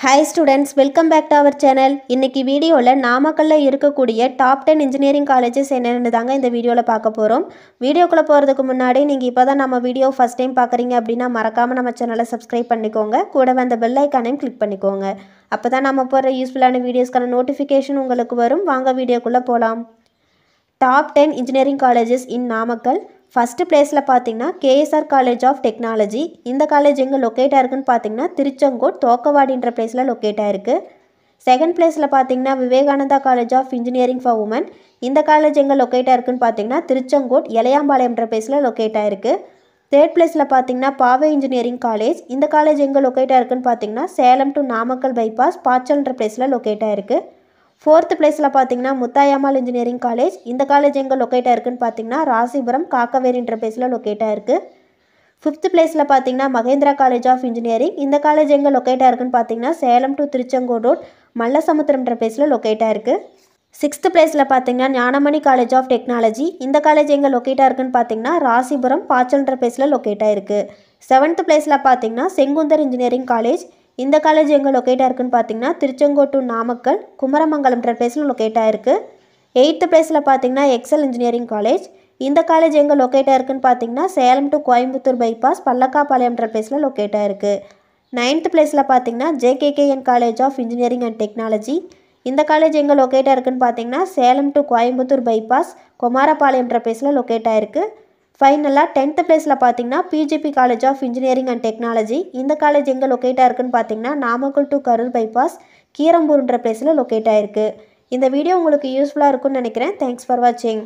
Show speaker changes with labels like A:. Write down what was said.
A: Hi students, welcome back to our channel. இன்னைக்கு வீடியோல நாமக்கல்ல இருக்கக்கூடிய டாப் 10 இன்ஜினியரிங் காலேजेस என்னன்னு தாங்க இந்த வீடியோல பார்க்க போறோம். வீடியோக்குள்ள போறதுக்கு முன்னாடி நீங்க இப்போதான் நம்ம வீடியோ ஃபர்ஸ்ட் டைம் பார்க்கறீங்க அப்படினா மறக்காம நம்ம சேனலை Subscribe பண்ணிக்கோங்க. கூடவே அந்த பெல் ஐகானையும் கிளிக் பண்ணிக்கோங்க. அப்பதான் நம்ம போற யூஸ்ஃபுல்லான வீடியோஸ்க்கான நோட்டிஃபிகேஷன் உங்களுக்கு வரும். வாங்க வீடியோக்குள்ள போலாம். Top 10 engineering colleges in Namakkal. First placeல பாத்தீங்கன்னா KSR College of Technology. இந்த காலேஜ் எங்க லொகேட் ஆயிருக்குன்னு பாத்தீங்கன்னா திருச்செங்கோடு தோக்கவாடின்ற பிளேஸ்ல லொகேட் ஆயிருக்கு. செகண்ட் பிளேஸ்ல பாத்தீங்கன்னா Vivekananda college of engineering for women. இந்த காலேஜ் எங்க லொகேட் ஆயிருக்குன்னு பாத்தீங்கன்னா திருச்செங்கோடு எலையாம்பாளையம்ன்ற பிளேஸ்ல லொகேட் ஆயிருக்கு. தேர்ட் பிளேஸ்ல பாத்தீங்கன்னா பாவை இன்ஜினியரிங் காலேஜ். இந்த காலேஜ் எங்க லொகேட் ஆயிருக்குன்னு பாத்தீங்கன்னா சேலம் டு நாமக்கல் பைபாஸ் பாச்சல்ன்ற பிளேஸ்ல லொகேட் ஆயிருக்கு. ஃபோர்த் பிளேஸ்ல பாத்தீங்கன்னா முத்தாயம்மாள் இன்ஜினியரிங் காலேஜ். இந்த காலேஜ் எங்க லொகேட் ஆயிருக்குன்னு பாத்தீங்கன்னா ராசிபுரம் காக்கவேரின்ற பிளேஸ்ல லொகேட் ஆயிருக்கு. ஃபிஃப்த் பிளேஸ்ல பாத்தீங்கன்னா மகேந்திரா காலேஜ் ஆஃப் இன்ஜினியரிங். இந்த காலேஜ் எங்க லொகேட் ஆயிருக்குன்னு பாத்தீங்கன்னா சேலம் டு திருச்செங்கோடு ரோட் மல்லசமுத்திரம்ன்ற பிளேஸ்ல லொகேட் ஆயிருக்கு. சிக்ஸ்த் பிளேஸ்ல பாத்தீங்கன்னா ஞானமணி காலேஜ் ஆஃப் டெக்னாலஜி. இந்த காலேஜ் எங்க லொகேட் ஆயிருக்குன்னு பாத்தீங்கன்னா ராசிபுரம் பாச்சல்ன்ற பிளேஸ்ல லொகேட் ஆயிருக்கு. செவன்த் பிளேஸ்ல பாத்தீங்கன்னா செங்குந்தர் இன்ஜினியரிங் காலேஜ். இந்த காலேஜ் எங்க லொகேட் ஆயிருக்குன்னு பாத்தீங்கன்னா திருச்செங்கோடு டு நாமக்கல் குமரமங்கலம்ன்ற பிளேஸ்ல லொகேட் ஆயிருக்கு. எயித்து பிளேஸ்ல பாத்தீங்கன்னா எக்ஸல் இன்ஜினியரிங் காலேஜ். இந்த காலேஜ் எங்க லொகேட் ஆயிருக்குன்னு பாத்தீங்கன்னா சேலம் டு கோயம்புத்தூர் பைபாஸ் பல்லக்காபாளையம்ன்ற பிளேஸ்ல லொகேட் ஆயிருக்கு. நைன்த் பிளேஸ்ல பாத்தீங்கன்னா JKKN college of engineering and technology. இந்த காலேஜ் எங்க லொகேட் ஆயிருக்குன்னு பாத்தீங்கன்னா சேலம் டு கோயம்புத்தூர் பைபாஸ் குமாரபாளையம்ன்ற பிளேஸ்ல லொகேட் ஆயிருக்கு. ஃபைனலாக 10th பிளேஸில் பார்த்தீங்கன்னா PGP college of engineering and technology. இந்த காலேஜ் எங்கே லொகேட் ஆயிருக்குன்னு பார்த்தீங்கன்னா நாமக்கல் டு கரூர் பைபாஸ் கீரம்பூர்ன்ற பிளேஸில் லொகேட் ஆயிருக்கு. இந்த வீடியோ உங்களுக்கு யூஸ்ஃபுல்லாக இருக்கும்னு நினைக்கிறேன். தேங்க்ஸ் ஃபார் வாட்சிங்.